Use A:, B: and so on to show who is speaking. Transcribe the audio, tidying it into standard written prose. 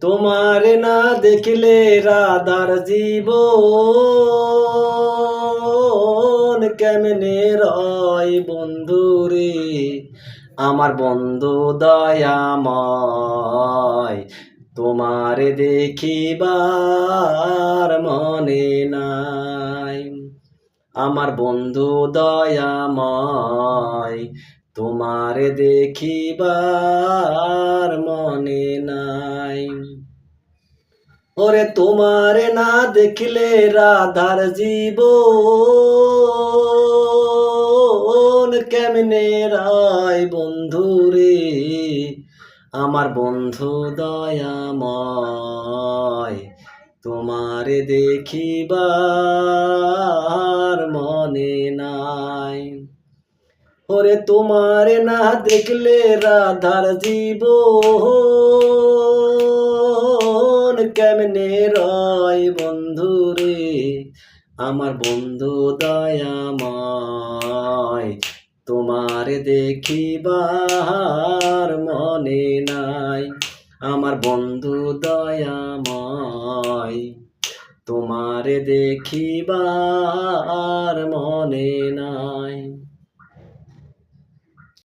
A: তোমারে না দেখলে রাধার জীবন কেমনে রয় বন্ধুরে, আমার বন্ধু দয়াময়। তোমারে দেখিবার মনে নাই, আমার বন্ধু দয়াময়। তোমারে দেখিবার মনে নাই। ওরে তোমারে না দেখলে রাধার জীবন কেমনে রায় বন্ধুরে, আমার বন্ধু দয়াময়। তোমারে দেখিবার মনে নাই। ওরে তোমারে না দেখলে রাধার জীবন কেমনে রয় বন্ধুরে, আমার বন্ধু দয়াময়। তোমারে দেখিবার মনে নাই, আমার বন্ধু দয়াময়। তোমারে দেখিবার মনে নাই।